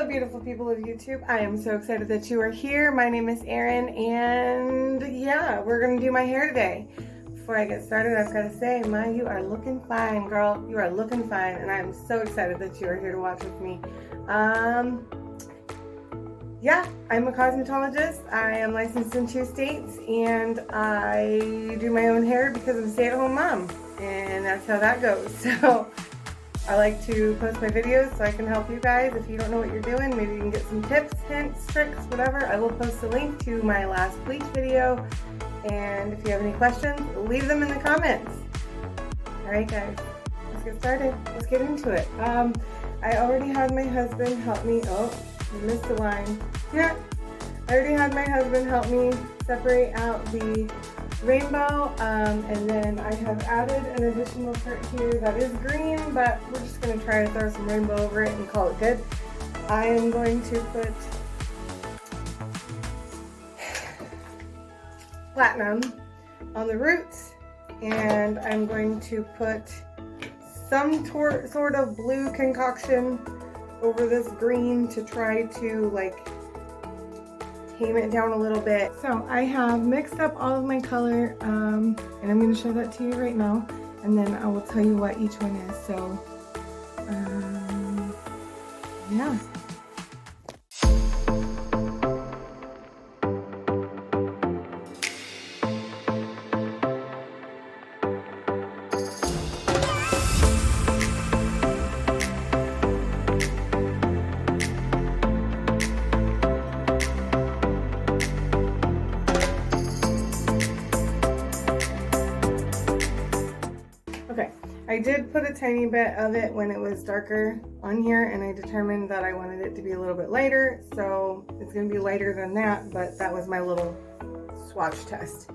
Hello, beautiful people of YouTube. I am so excited that you are here. My name is Erin, and yeah, we're gonna do my hair today. Before I get started, I've got to say, you are looking fine, girl. You are looking fine, and I'm so excited that you are here to watch with me. Yeah, I'm a cosmetologist. I am licensed in 2 states, and I do my own hair because I'm a stay-at-home mom, and that's how that goes. So I like to post my videos so I can help you guys. If you don't know what you're doing, maybe you can get some tips, hints, tricks, whatever. I will post a link to my last bleach video, and if you have any questions, leave them in the comments. Alright guys, let's get started. Let's get into it. I already had my husband help me, oh, I missed the line. Yeah, I already had my husband help me separate out the rainbow, and then I have added an additional part here that is green, but we're just going to try to throw some rainbow over it and call it good. I am going to put platinum on the roots, and I'm going to put some sort of blue concoction over this green to try to like tame it down a little bit. So I have mixed up all of my color, and I'm going to show that to you right now, and then I will tell you what each one is. So yeah. Okay, I did put a tiny bit of it when it was darker on here, and I determined that I wanted it to be a little bit lighter, so it's going to be lighter than that, but that was my little swatch test.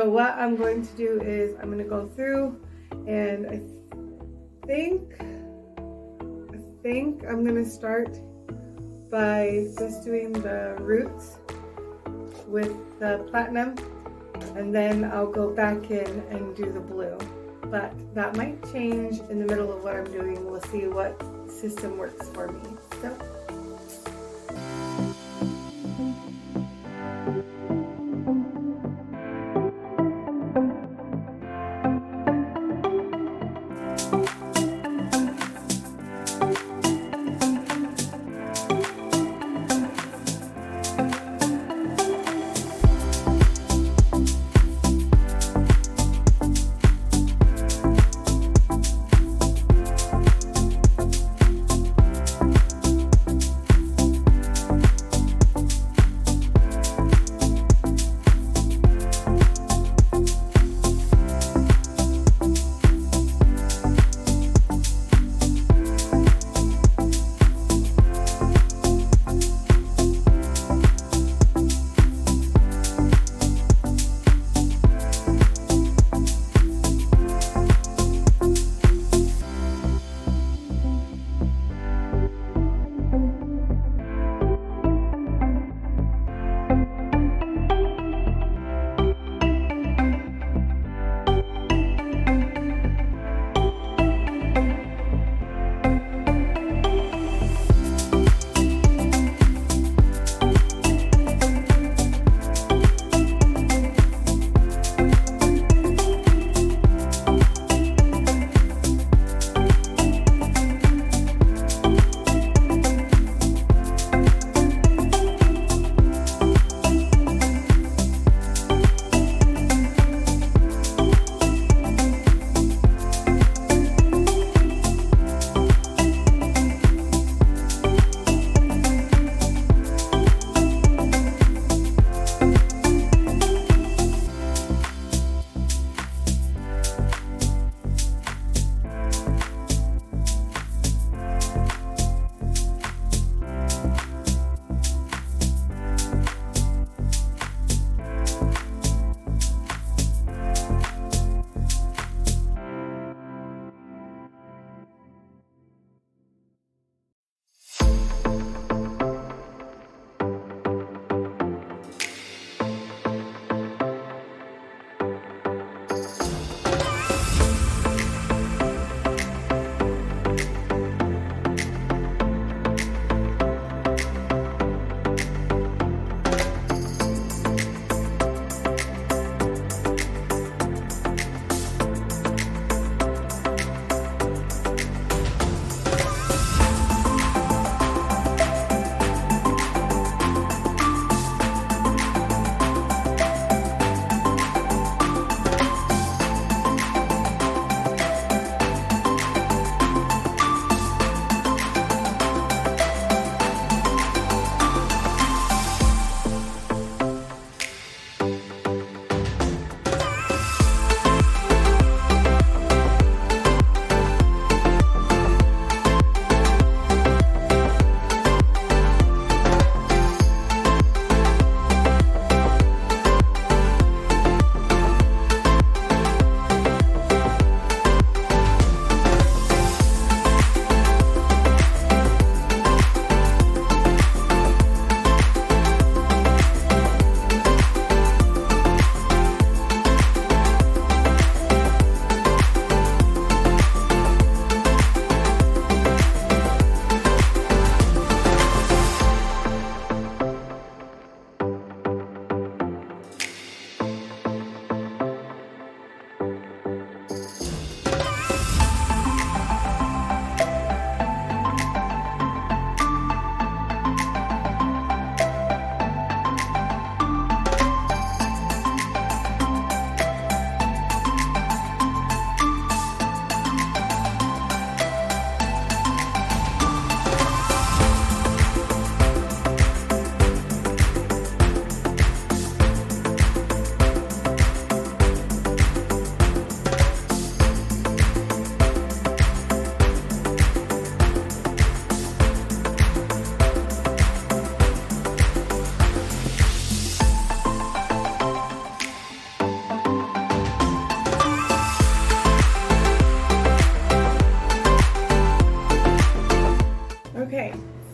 So what I'm going to do is I'm going to go through, and I think I'm going to start by just doing the roots with the platinum, and then I'll go back in and do the blue. But that might change in the middle of what I'm doing. We'll see what system works for me. So.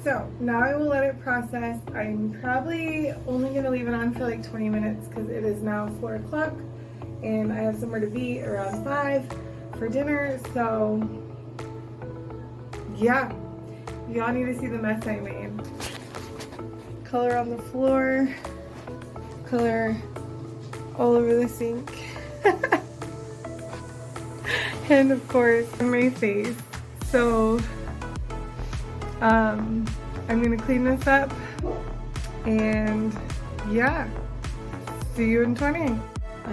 So now I will let it process. I'm probably only going to leave it on for like 20 minutes because it is now 4 o'clock and I have somewhere to be around 5 for dinner. So yeah, y'all need to see the mess I made. Color on the floor, color all over the sink, and of course on my face. So I'm gonna clean this up and yeah, see you in 20. I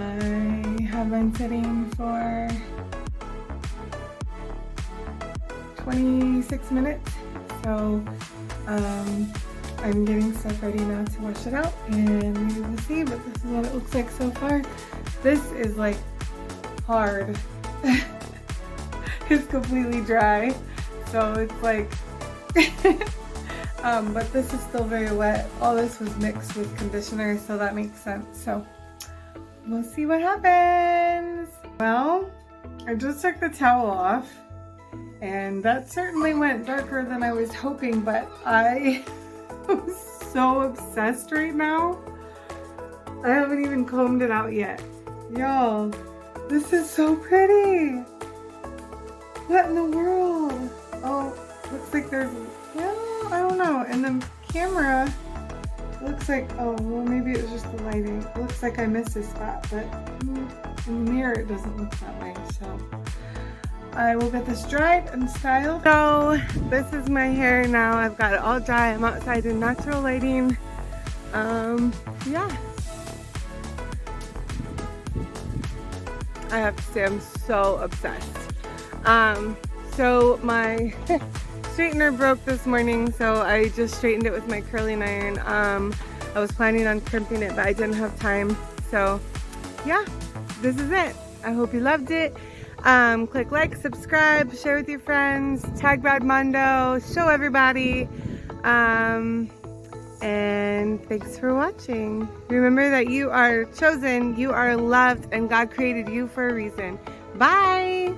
have mine sitting for 26 minutes. So I'm getting stuff ready now to wash it out and we will see, but this is what it looks like so far. This is like hard. It's completely dry, so it's like but this is still very wet. All this was mixed with conditioner, so that makes sense. So we'll see what happens. Well, I just took the towel off and that certainly went darker than I was hoping, but I am so obsessed right now. I haven't even combed it out yet. Y'all, this is so pretty. What in the world? Oh, looks like there's, well, I don't know. In the camera, it looks like, oh, well, maybe it was just the lighting. It looks like I missed a spot, but in the mirror, it doesn't look that way, so. I will get this dried and styled. So this is my hair now. I've got it all dry. I'm outside in natural lighting. Yeah. I have to say I'm so obsessed. So my straightener broke this morning, so I just straightened it with my curling iron. I was planning on crimping it, but I didn't have time. So yeah, this is it. I hope you loved it. Click like, subscribe, share with your friends, tag Bad Mondo, show everybody, and thanks for watching. Remember that you are chosen, you are loved, and God created you for a reason. Bye!